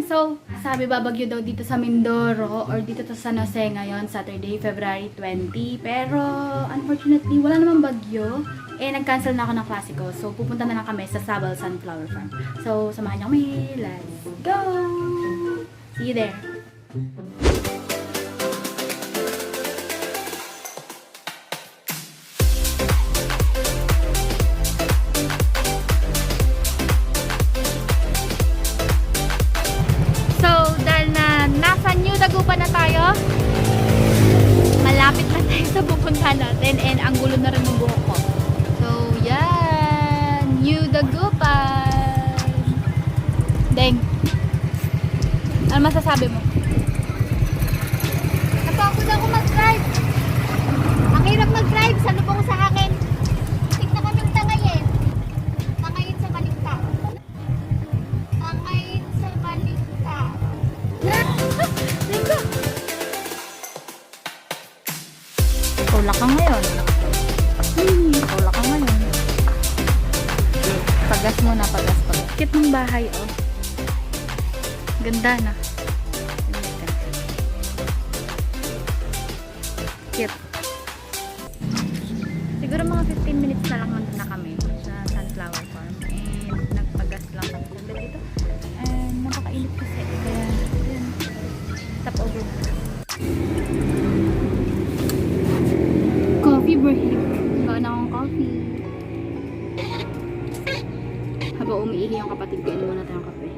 So, sabi babagyo daw dito sa Mindoro or dito sa San Jose ngayon, Saturday, February 20. Pero, unfortunately, wala namang bagyo. Eh, nag-cancel na ako ng klase ko. So, pupunta na lang kami sa Zabal Sunflower Farm. So, samahan niyo kami. Let's go! See you there! Dagupan na tayo. Malapit na tayo sa pupuntahan natin and ang gulo na rin ng buhok ko. So, yan. New Dagupan. Deng. Ano masasabi mo? Napagod ako mag-drive. Ang hirap mag-drive. Salubong sa akin. Tignan kaming tangayin. Tangayin sa Calintaan. Tangayin sa Calintaan. Tula ka ngayon. Tula ka ngayon. Pagas muna, pagas. Kit ng bahay, oh. Ganda na. Cute. Siguro mga 15 minutes na lang na kami sa Sunflower Farm. And nagpagas lang kami dito. And napakainit kasi. Kaya, yun. Stop over na. Coffee break. Baon akong coffee. Habang umiihi yung kapatid ko, inuwan na tayong kape.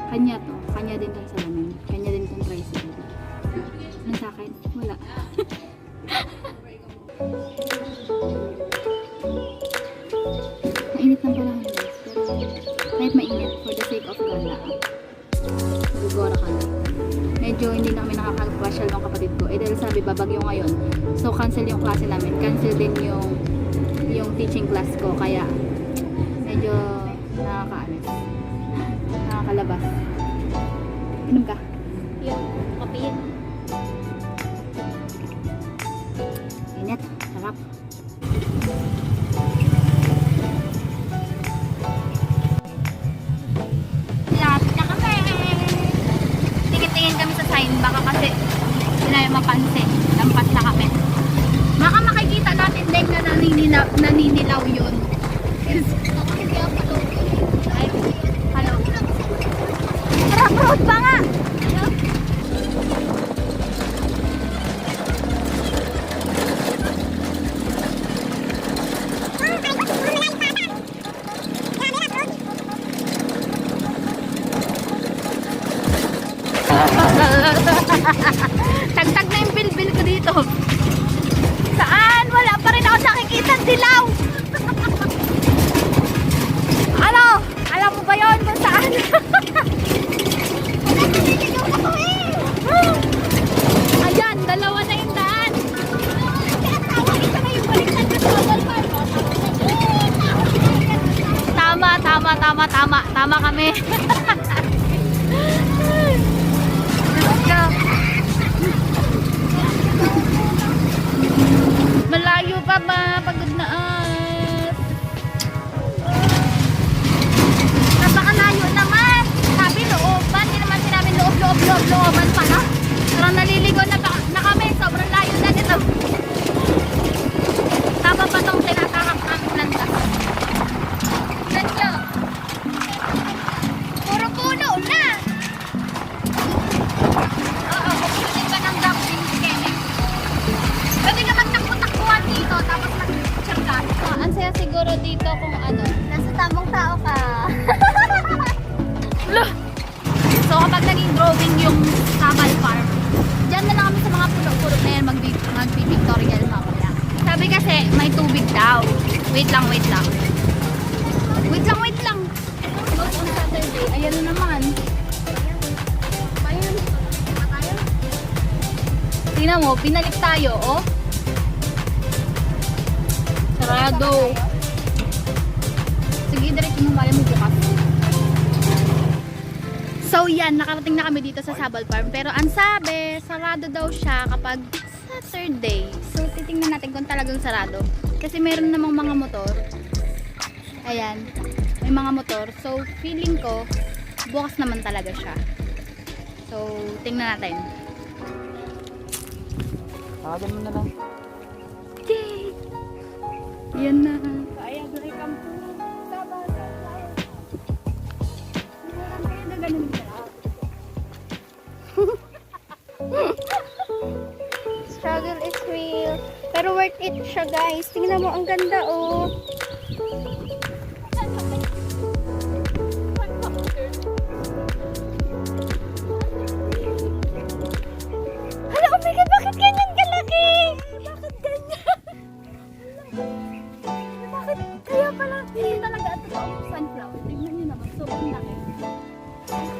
Kanya to. Kanya din tayong salamin. Kanya din itong tricycle. Ano sa akin? Wala. Mainit ng panahon guys. Pero kahit mainit, for the sake of gala, gugora kami. Medyo hindi na kami nakakag-pasyal ng kapatid ko. Eh dahil sabi babagyo ngayon. So cancel yung klase namin. Cancel din yung teaching class ko. Kaya medyo nakakaalis. Nakakalabas. Inom ka? Yun. Kape yun. Init. Sarap. Lapit na kami. Tingin-tingin kami sa sign. Baka kasi hindi na yung mapansin. Lampas na kami. Baka makikita natin din na naninilaw yun. Ay, hello. Tara, road pa nga! Tagtag na yung bilbil ko dito. Saan? Wala pa rin ako nakikita dilaw. Ano? Alam mo ba yun kung saan? Ayan, dalawa na yung daan. Tama kami. Malayo pa ba? Pagod na napakalayo naman. Sabi looban. Hindi naman sinabi looban pala. Parang naliligo na kami. Sobrang layo na nito. Tama pa itong tinatahak namin landas. Ganyo. Puro puno na. Oo, kukunin ka ng dumping keme. Pwede ka magtakbo-takbuhan dito, tapos mag-check ka. Ang saya siguro dito kung ano. Nasa tamang tao ka. So kapag naging drawing yung Zabal Farm, dyan na lang kami sa mga pulo-pulo na yan mag-pictorial mamaya. Sabi kasi may tubig daw. Wait lang. Wait lang. On Saturday, ayan na naman. Tingnan mo, pinalik tayo, oh. Sarado. Sige, diretso mo mali mo bukas. So yan, nakarating na kami dito sa Zabal Farm. Pero ang sabi, sarado daw siya kapag Saturday. So titingnan natin kung talagang sarado. Kasi meron namang mga motor. Ayan, may mga motor. So feeling ko, bukas naman talaga siya. So, tingnan natin. Tawagan mo na lang. Yay! Yan na. Ayan, welcome to Zabal. Meron kayo na ganun siya. Struggle is real. Pero worth it siya, guys. Tingnan mo, ang ganda, oh. Hala, oh my God, bakit ganyan kalaki? Bakit ganyan? Bakit? Kaya pala, hindi talaga ito pa yung sunflower. Tingnan niyo naman, sobrang laki.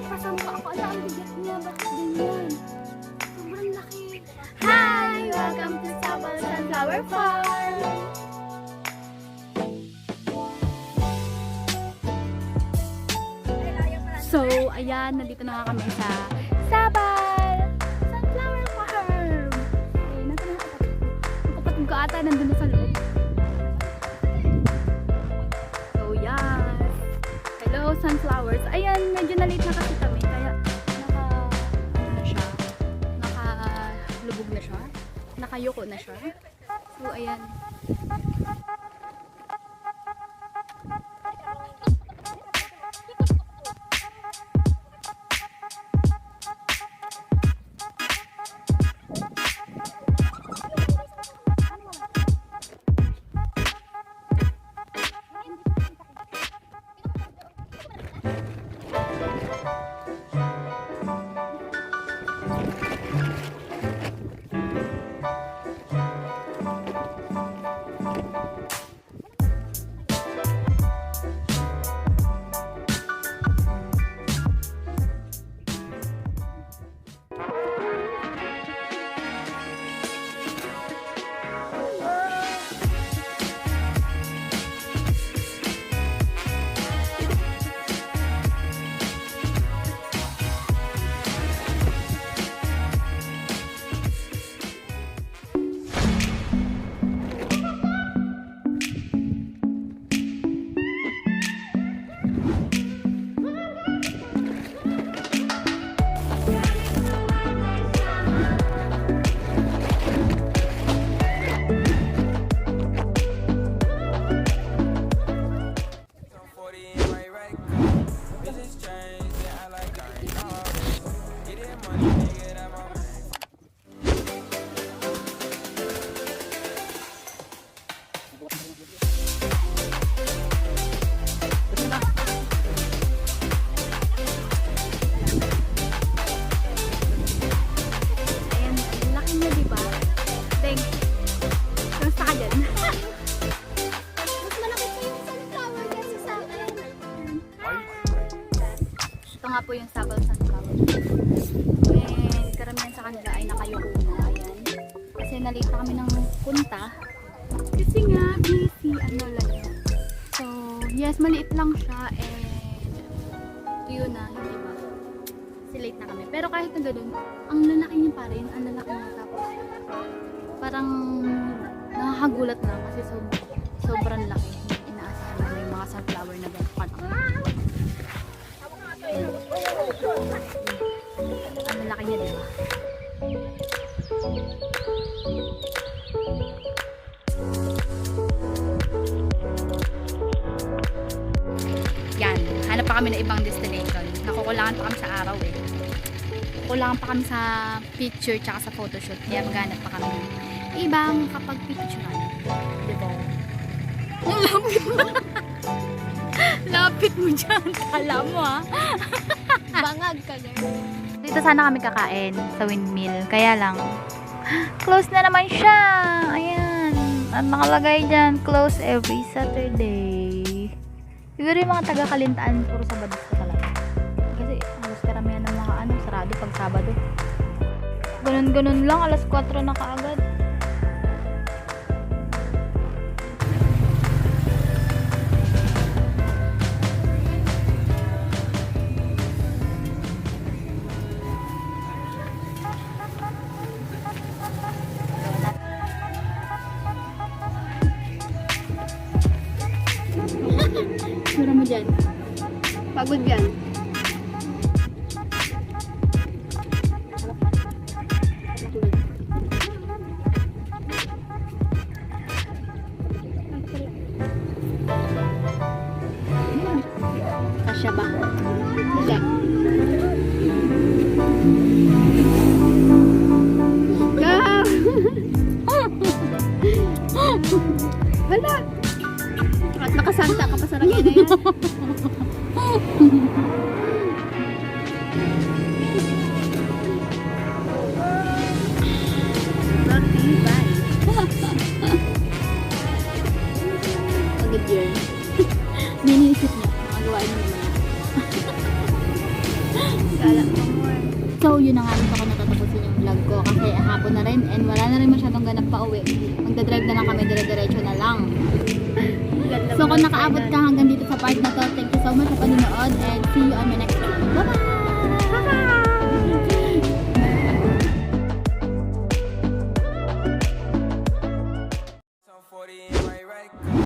Pasama ako, ala, ang bigat niya. Bakit ganyan? Sobrang laki. Hi! Welcome to Zabal Sunflower Farm! So, ayan, nandito na nga kami sa Zabal Sunflower Farm! Okay, nasa na kapatid ko. Ang kapatid ko ata nandun na sa loob. So, yes! Hello, sunflowers! Ayan, medyo na-late na kasi kami, kaya ano na siya, nakalubog na siya, nakayuko na siya. So, ayan. Ito nga po yung Zabal sunflower. And karamihan sa kanila ay nakayuko na. Ayan. Kasi nalita kami ng punta. Kasi nga, busy. Ano lang. So, yes, maliit lang siya. And, yun na, hindi ba? Kasi late na kami. Pero kahit na ganun, ang lalaki niya pa rin. Ang lalaki niya. Tapos, parang nakakagulat lang kasi sobrang laki. Inaasahan na yung mga sunflower na ganun. Ang lalaki niya, diba? Yan, hanap pa kami ng ibang destination. Nakukulangan pa kami sa araw eh. Kukulangan pa kami sa picture tsaka sa photoshoot. Kaya maghanap pa kami ng ibang kapag picturean. Diba? Lapit mo. Lapit mo dyan. Kala mo ha. Bangag ka girl. Dito sana kami kakain sa windmill. Kaya lang, close na naman siya. Ayan. At nakalagay dyan, close every Saturday. Siguro yung mga taga Calintaan, puro Sabado sa talaga. Kasi, halos karamihan ng mga sarado pag Sabado. Ganun-ganun lang, alas 4 na kaagad. Sura mo dyan. Pagod yan. Kasya ba? Check. Go! Wala! At makasanta ka pa sa lagay na yan. Matibay. Pagod yun. Niniisip niya. Makagawain mo naman. Kala mo more. So, yun na nga rin ako natatapusin yung vlog ko kasi hapon na rin and wala na rin masyadong ganap pa uwi. Magdadrive na lang kami, dire-diretso na lang. Ganda So, mo kung ng nakaabot kainan. ka hanggang dito sa part na to, thank you so much sa panonood and see you on my next